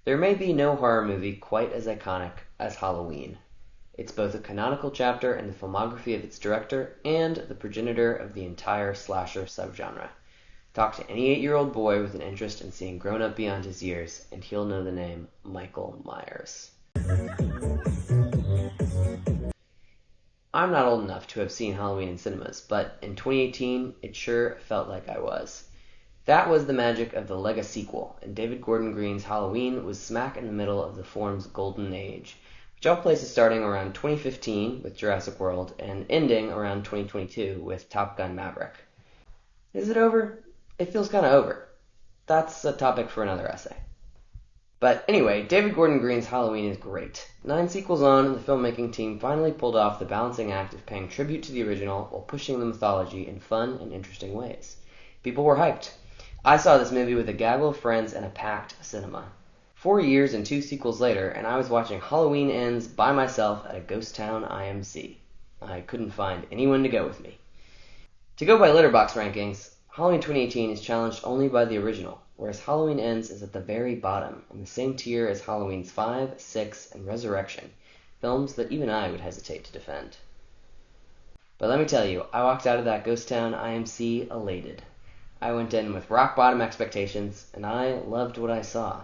There may be no horror movie quite as iconic as Halloween. It's both a canonical chapter in the filmography of its director and the progenitor of the entire slasher subgenre. Talk to any 8-year-old boy with an interest in seeing grown up beyond his years, and he'll know the name Michael Myers. I'm not old enough to have seen Halloween in cinemas, but in 2018, it sure felt like I was. That was the magic of the Legacy sequel, and David Gordon Green's Halloween was smack in the middle of the form's golden age, which all places starting around 2015 with Jurassic World and ending around 2022 with Top Gun Maverick. Is it over? It feels kind of over. That's a topic for another essay. But anyway, David Gordon Green's Halloween is great. 9 sequels on, the filmmaking team finally pulled off the balancing act of paying tribute to the original while pushing the mythology in fun and interesting ways. People were hyped. I saw this movie with a gaggle of friends and a packed cinema. 4 years and 2 sequels later, and I was watching Halloween Ends by myself at a ghost town IMC. I couldn't find anyone to go with me. To go by Letterboxd rankings, Halloween 2018 is challenged only by the original, whereas Halloween Ends is at the very bottom, in the same tier as Halloween's 5, 6, and Resurrection, films that even I would hesitate to defend. But let me tell you, I walked out of that ghost town IMC elated. I went in with rock-bottom expectations, and I loved what I saw.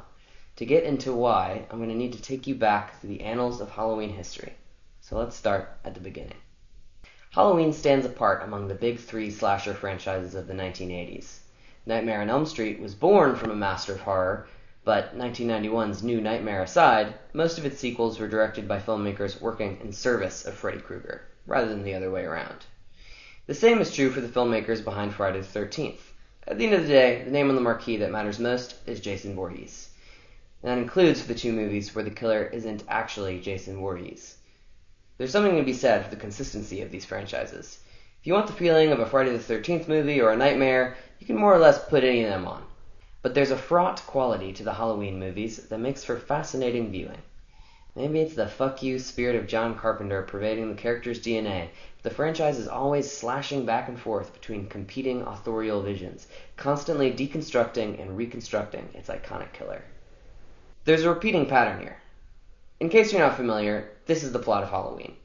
To get into why, I'm going to need to take you back through the annals of Halloween history. So let's start at the beginning. Halloween stands apart among the big 3 slasher franchises of the 1980s. Nightmare on Elm Street was born from a master of horror, but 1991's New Nightmare aside, most of its sequels were directed by filmmakers working in service of Freddy Krueger, rather than the other way around. The same is true for the filmmakers behind Friday the 13th. At the end of the day, the name on the marquee that matters most is Jason Voorhees. And that includes for the 2 movies where the killer isn't actually Jason Voorhees. There's something to be said for the consistency of these franchises. If you want the feeling of a Friday the 13th movie or a Nightmare, you can more or less put any of them on. But there's a fraught quality to the Halloween movies that makes for fascinating viewing. Maybe it's the fuck you spirit of John Carpenter pervading the character's DNA. The franchise is always slashing back and forth between competing authorial visions, constantly deconstructing and reconstructing its iconic killer. There's a repeating pattern here. In case you're not familiar, this is the plot of Halloween.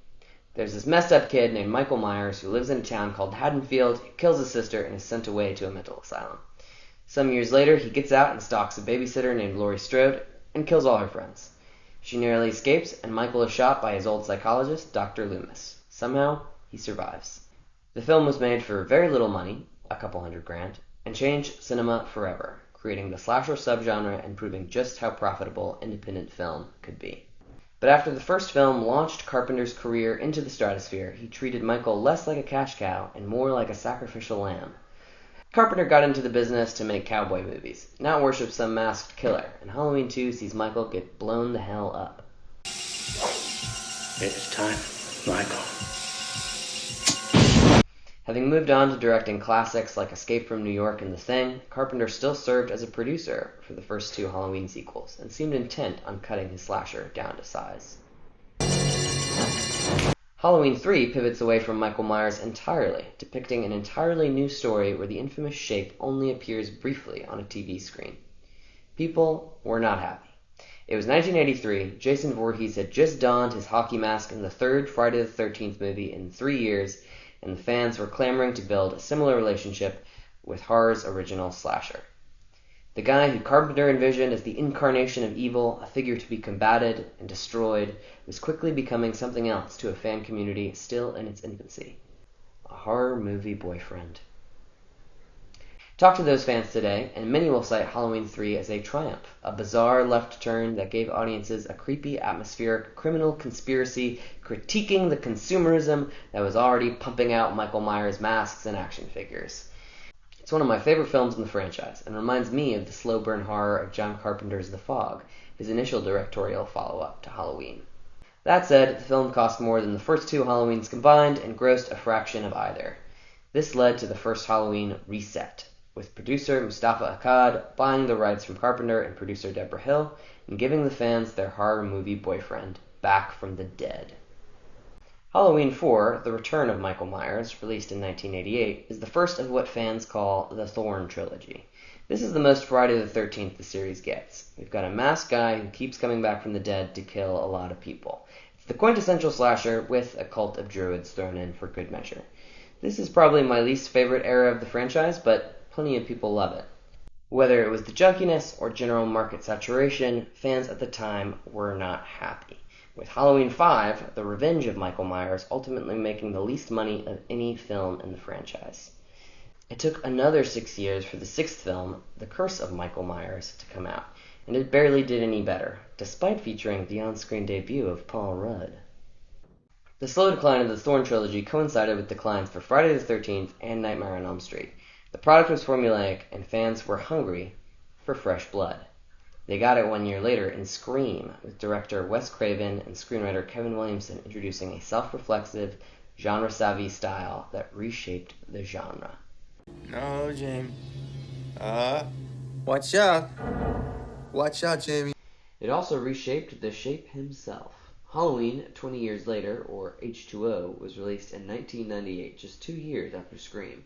There's this messed up kid named Michael Myers who lives in a town called Haddonfield, kills his sister, and is sent away to a mental asylum. Some years later, he gets out and stalks a babysitter named Laurie Strode and kills all her friends. She narrowly escapes, and Michael is shot by his old psychologist, Dr. Loomis. Somehow, he survives. The film was made for very little money, a couple $100,000, and changed cinema forever, creating the slasher subgenre and proving just how profitable independent film could be. But after the first film launched Carpenter's career into the stratosphere, he treated Michael less like a cash cow and more like a sacrificial lamb. Carpenter got into the business to make cowboy movies, not worship some masked killer, and Halloween 2 sees Michael get blown the hell up. It's time, Michael. Having moved on to directing classics like Escape from New York and The Thing, Carpenter still served as a producer for the first 2 Halloween sequels, and seemed intent on cutting his slasher down to size. Halloween 3 pivots away from Michael Myers entirely, depicting an entirely new story where the infamous shape only appears briefly on a TV screen. People were not happy. It was 1983, Jason Voorhees had just donned his hockey mask in the 3rd Friday the 13th movie in 3 years, and the fans were clamoring to build a similar relationship with horror's original slasher. The guy who Carpenter envisioned as the incarnation of evil, a figure to be combated and destroyed, was quickly becoming something else to a fan community still in its infancy. A horror movie boyfriend. Talk to those fans today, and many will cite Halloween 3 as a triumph, a bizarre left turn that gave audiences a creepy, atmospheric, criminal conspiracy critiquing the consumerism that was already pumping out Michael Myers masks and action figures. It's one of my favorite films in the franchise, and reminds me of the slow burn horror of John Carpenter's The Fog, his initial directorial follow-up to Halloween. That said, the film cost more than the first 2 Halloweens combined and grossed a fraction of either. This led to the first Halloween reset, with producer Mustafa Akkad buying the rights from Carpenter and producer Deborah Hill, and giving the fans their horror movie boyfriend back from the dead. Halloween 4, The Return of Michael Myers, released in 1988, is the first of what fans call the Thorn trilogy. This is the most Friday the 13th the series gets. We've got a masked guy who keeps coming back from the dead to kill a lot of people. It's the quintessential slasher with a cult of druids thrown in for good measure. This is probably my least favorite era of the franchise, but plenty of people love it. Whether it was the junkiness or general market saturation, fans at the time were not happy, with Halloween 5, The Revenge of Michael Myers, ultimately making the least money of any film in the franchise. It took another 6 years for the sixth film, The Curse of Michael Myers, to come out, and it barely did any better, despite featuring the on-screen debut of Paul Rudd. The slow decline of the Thorn trilogy coincided with declines for Friday the 13th and Nightmare on Elm Street. The product was formulaic, and fans were hungry for fresh blood. They got it 1 year later in Scream, with director Wes Craven and screenwriter Kevin Williamson introducing a self-reflexive, genre-savvy style that reshaped the genre. No, Jamie. Watch out. Watch out, Jamie. It also reshaped the shape himself. Halloween, 20 years later, or H2O, was released in 1998, just 2 years after Scream.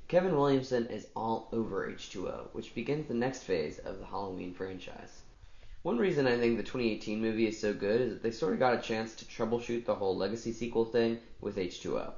Kevin Williamson is all over H2O, which begins the next phase of the Halloween franchise. One reason I think the 2018 movie is so good is that they sort of got a chance to troubleshoot the whole Legacy sequel thing with H2O.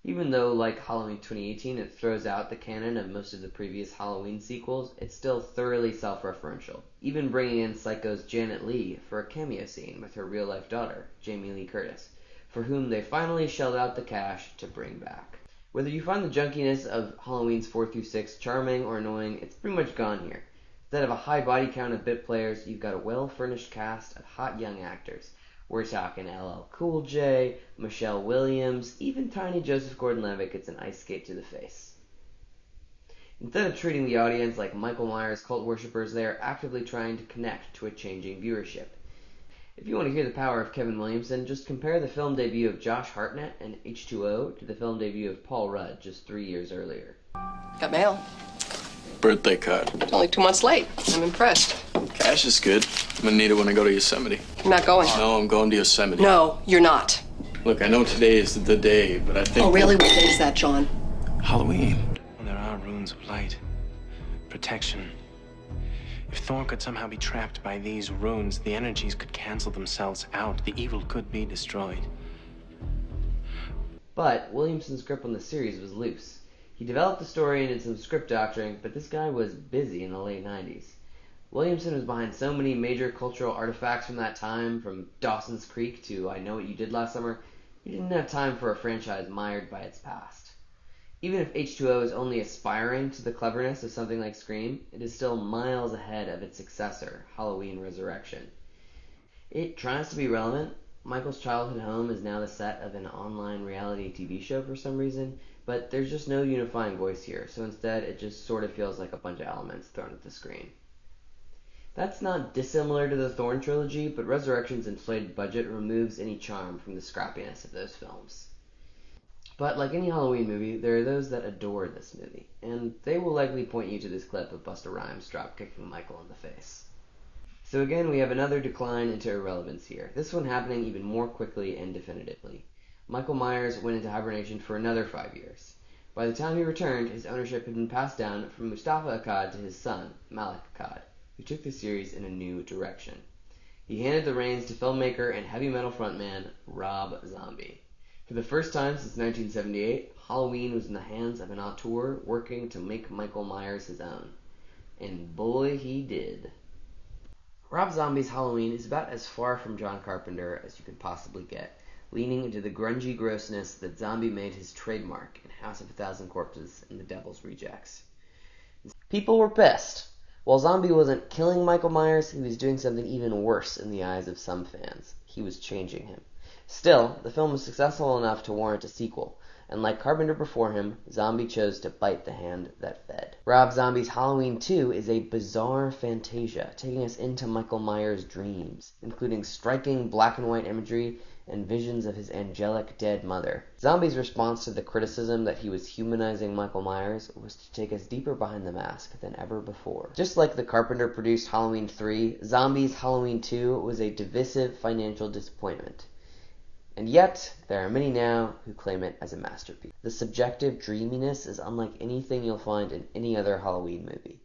Even though, like Halloween 2018, it throws out the canon of most of the previous Halloween sequels, it's still thoroughly self-referential, even bringing in Psycho's Janet Leigh for a cameo scene with her real-life daughter, Jamie Lee Curtis, for whom they finally shelled out the cash to bring back. Whether you find the junkiness of Halloween's 4 through 6 charming or annoying, it's pretty much gone here. Instead of a high body count of bit players, you've got a well-furnished cast of hot young actors. We're talking LL Cool J, Michelle Williams, even tiny Joseph Gordon-Levitt gets an ice skate to the face. Instead of treating the audience like Michael Myers cult worshippers, they are actively trying to connect to a changing viewership. If you want to hear the power of Kevin Williamson, just compare the film debut of Josh Hartnett and H2O to the film debut of Paul Rudd just 3 years earlier. Got mail. Birthday card. It's only 2 months late. I'm impressed. Cash is good. I'm gonna need it when I go to Yosemite. You're not going. No, I'm going to Yosemite. No, you're not. Look, I know today is the day, but I think... Oh, really? What day is that, John? Halloween. Well, there are runes of light. Protection. If Thor could somehow be trapped by these runes, the energies could cancel themselves out. The evil could be destroyed. But Williamson's grip on the series was loose. He developed the story and did some script doctoring, but this guy was busy in the late 90s. Williamson was behind so many major cultural artifacts from that time, from Dawson's Creek to I Know What You Did Last Summer. He didn't have time for a franchise mired by its past. Even if H2O is only aspiring to the cleverness of something like Scream, it is still miles ahead of its successor, Halloween Resurrection. It tries to be relevant. Michael's childhood home is now the set of an online reality TV show for some reason, but there's just no unifying voice here, so instead it just sort of feels like a bunch of elements thrown at the screen. That's not dissimilar to the Thorn trilogy, but Resurrection's inflated budget removes any charm from the scrappiness of those films. But like any Halloween movie, there are those that adore this movie, and they will likely point you to this clip of Busta Rhymes drop-kicking Michael in the face. So again, we have another decline into irrelevance here, this one happening even more quickly and definitively. Michael Myers went into hibernation for another 5 years. By the time he returned, his ownership had been passed down from Mustafa Akkad to his son, Malik Akkad, who took the series in a new direction. He handed the reins to filmmaker and heavy metal frontman Rob Zombie. For the first time since 1978, Halloween was in the hands of an auteur working to make Michael Myers his own. And boy, he did. Rob Zombie's Halloween is about as far from John Carpenter as you can possibly get, leaning into the grungy grossness that Zombie made his trademark in House of a Thousand Corpses and The Devil's Rejects. People were pissed. While Zombie wasn't killing Michael Myers, he was doing something even worse in the eyes of some fans. He was changing him. Still, the film was successful enough to warrant a sequel, and like Carpenter before him, Zombie chose to bite the hand that fed. Rob Zombie's Halloween 2 is a bizarre fantasia, taking us into Michael Myers' dreams, including striking black and white imagery and visions of his angelic dead mother. Zombie's response to the criticism that he was humanizing Michael Myers was to take us deeper behind the mask than ever before. Just like the Carpenter-produced Halloween 3, Zombie's Halloween 2 was a divisive financial disappointment. And yet, there are many now who claim it as a masterpiece. The subjective dreaminess is unlike anything you'll find in any other Halloween movie.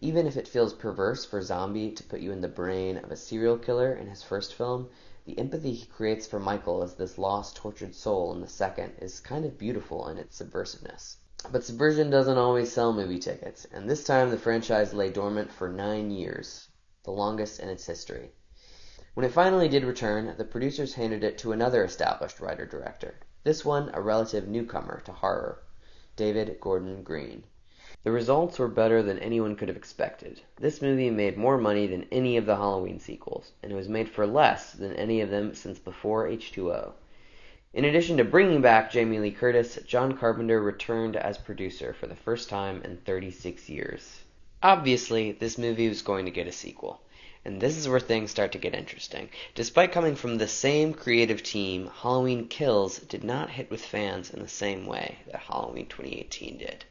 Even if it feels perverse for Zombie to put you in the brain of a serial killer in his first film, the empathy he creates for Michael as this lost, tortured soul in the second is kind of beautiful in its subversiveness. But subversion doesn't always sell movie tickets, and this time the franchise lay dormant for 9 years, the longest in its history. When it finally did return, the producers handed it to another established writer-director, this one a relative newcomer to horror, David Gordon Green. The results were better than anyone could have expected. This movie made more money than any of the Halloween sequels, and it was made for less than any of them since before H2O. In addition to bringing back Jamie Lee Curtis, John Carpenter returned as producer for the first time in 36 years. Obviously, this movie was going to get a sequel, and this is where things start to get interesting. Despite coming from the same creative team, Halloween Kills did not hit with fans in the same way that Halloween 2018 did.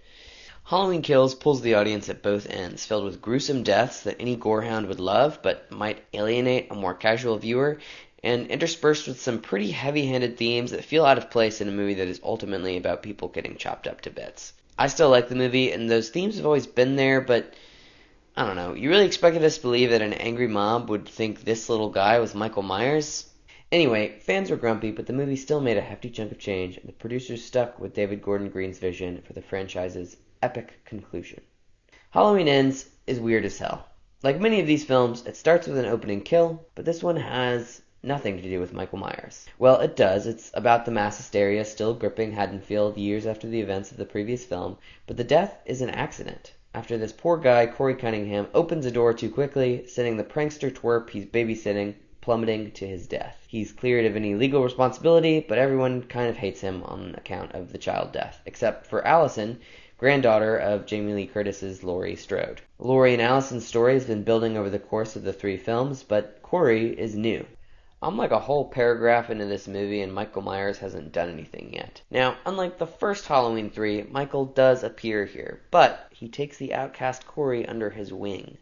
Halloween Kills pulls the audience at both ends, filled with gruesome deaths that any gorehound would love but might alienate a more casual viewer, and interspersed with some pretty heavy-handed themes that feel out of place in a movie that is ultimately about people getting chopped up to bits. I still like the movie, and those themes have always been there, but I don't know, you really expected us to believe that an angry mob would think this little guy was Michael Myers? Anyway, fans were grumpy, but the movie still made a hefty chunk of change, and the producers stuck with David Gordon Green's vision for the franchise's epic conclusion. Halloween Ends is weird as hell. Like many of these films, it starts with an opening kill, but this one has nothing to do with Michael Myers. Well, it does. It's about the mass hysteria still gripping Haddonfield years after the events of the previous film, but the death is an accident. After this poor guy, Corey Cunningham, opens a door too quickly, sending the prankster twerp he's babysitting plummeting to his death. He's cleared of any legal responsibility, but everyone kind of hates him on account of the child death, except for Allison, granddaughter of Jamie Lee Curtis's Laurie Strode. Laurie and Allison's story has been building over the course of the 3 films, but Corey is new. I'm like a whole paragraph into this movie and Michael Myers hasn't done anything yet. Now, unlike the first Halloween 3, Michael does appear here, but he takes the outcast Corey under his wing.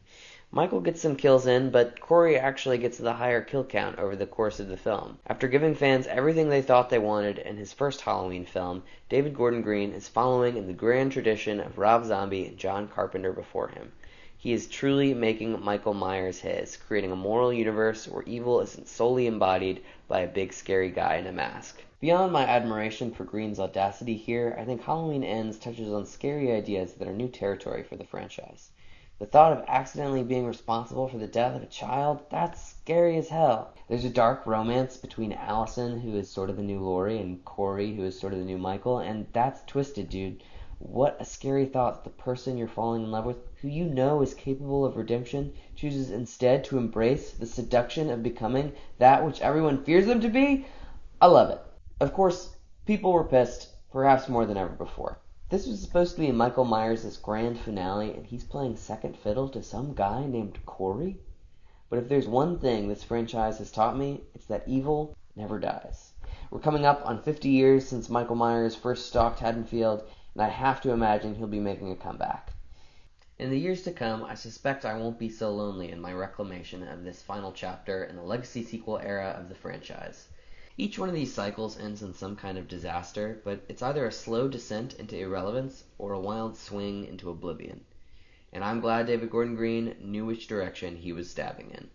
Michael gets some kills in, but Corey actually gets the higher kill count over the course of the film. After giving fans everything they thought they wanted in his first Halloween film, David Gordon Green is following in the grand tradition of Rob Zombie and John Carpenter before him. He is truly making Michael Myers his, creating a moral universe where evil isn't solely embodied by a big scary guy in a mask. Beyond my admiration for Green's audacity here, I think Halloween Ends touches on scary ideas that are new territory for the franchise. The thought of accidentally being responsible for the death of a child, that's scary as hell. There's a dark romance between Allison, who is sort of the new Laurie, and Corey, who is sort of the new Michael, and that's twisted, dude. What a scary thought that the person you're falling in love with, who you know is capable of redemption, chooses instead to embrace the seduction of becoming that which everyone fears them to be? I love it. Of course, people were pissed, perhaps more than ever before. This was supposed to be Michael Myers' grand finale, and he's playing second fiddle to some guy named Corey? But if there's one thing this franchise has taught me, it's that evil never dies. We're coming up on 50 years since Michael Myers first stalked Haddonfield, and I have to imagine he'll be making a comeback. In the years to come, I suspect I won't be so lonely in my reclamation of this final chapter in the legacy sequel era of the franchise. Each one of these cycles ends in some kind of disaster, but it's either a slow descent into irrelevance or a wild swing into oblivion. And I'm glad David Gordon Green knew which direction he was stabbing in.